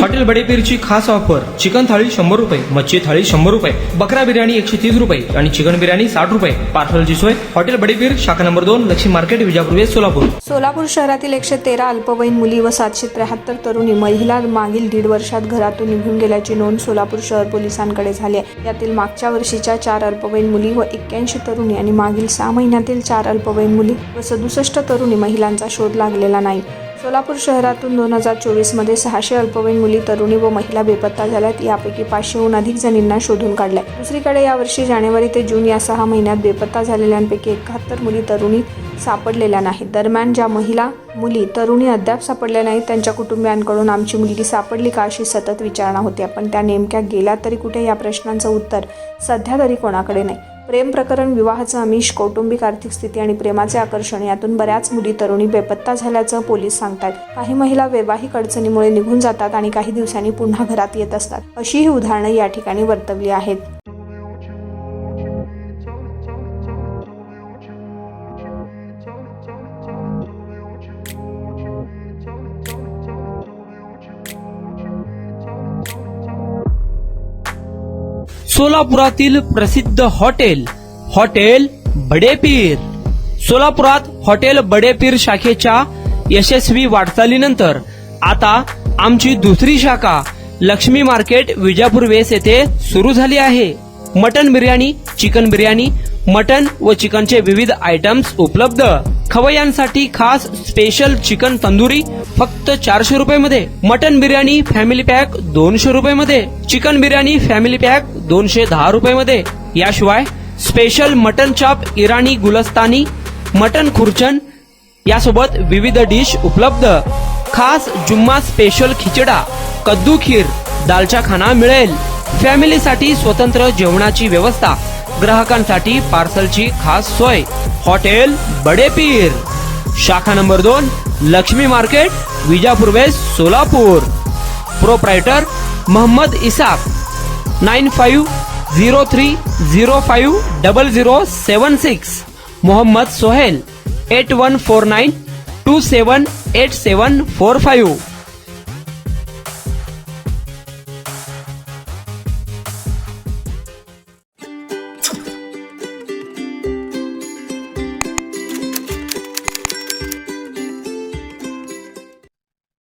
Hotel बडेपीरची खास offer. Chicken थाळी 100 रुपये, मच्छी थाळी 100 रुपये, बकरा बिर्याणी 130 रुपये आणि चिकन बिर्याणी 60 रुपये. पार्सलची सोय. हॉटेल बडेपीर, शाखा number 2, Laxmi market, Vijapur west, Solapur. Solapur शहरातील 113 अल्पवयीन मुली व 773 तरुणी महिला मागील 1.5 वर्षात घरातून निघून गेल्याची नोंद सोलापूर शहर पोलिसांकडे झाली आहे. यातील मागच्या वर्षीच्या 4 अल्पवयीन मुली व 81 तरुणी आणि मागील 6 महिन्यातील 4 अल्पवयीन मुली व 67 तरुणी महिलांचा शोध लागलेला नाही. सोलापूर शहरातून 2024 मध्ये 600 अल्पवयीन मुली, तरुणी व महिला बेपत्ता झाल्यात. यापैकी 500हून अधिक जणींना शोधून काढले. दुसरीकडे यावर्षी जानेवारी ते जून या 6 महिन्यात बेपत्ता झालेल्यांपैकी 71 मुली, तरुणी सापडलेल्या नाहीत. दरम्यान ज्या महिला, मुली, तरुणी अद्याप सापडल्या नाहीत त्यांच्या कुटुंबियांकडून आमची मुलगी सापडली का अशी सतत विचारणा होते. पण त्या नेमक्या गेल्या तरी कुठे या प्रश्नांचं उत्तर सध्या तरी कोणाकडे नाही. प्रेम प्रकरण, विवाहाचं आमिष, कौटुंबिक आर्थिक स्थिती आणि प्रेमाचे आकर्षण यातून बऱ्याच मुली, तरुणी बेपत्ता झाल्याचं पोलीस सांगतात. काही महिला वैवाहिक अडचणीमुळे निघून जातात आणि काही दिवसांनी पुन्हा घरात येत असतात. अशी ही उदाहरणं या ठिकाणी वर्तवली आहेत. सोलापुरातील प्रसिद्ध हॉटेल बडेपीर. सोलापुरात हॉटेल बडेपीर शाखेच्या यशस्वी वाटचालीनंतर आता आमची दुसरी शाखा लक्ष्मी मार्केट, विजापूर वेस्ट येथे सुरू झाली आहे. Mutton biryani, chicken biryani, mutton व चिकनचे विविध आयटम्स उपलब्ध. खवय्यांसाठी खास स्पेशल चिकन तंदुरी फक्त 400 रुपये मध्ये. मटन बिर्याणी फॅमिली पॅक 200 रुपये मध्ये. चिकन बिर्याणी फॅमिली पॅक 210 रुपये मध्ये. याशिवाय स्पेशल मटन चाप, इराणी गुलस्तानी, मटन खुर्चन यासोबत विविध डिश उपलब्ध. खास जुम्मा स्पेशल खिचडा, कद्दू खीर, दालचा खाना मिळेल. फॅमिलीसाठी स्वतंत्र जेवणाची व्यवस्था. ग्राहकांसाठी पार्सलची खास सोय. हॉटेल बडेपीर, शाखा number 2, Laxmi market, Vijapur west, Solapur. Proprietor Mohammad Isak. 9503050076. Mohammad Sohel. 8149278745.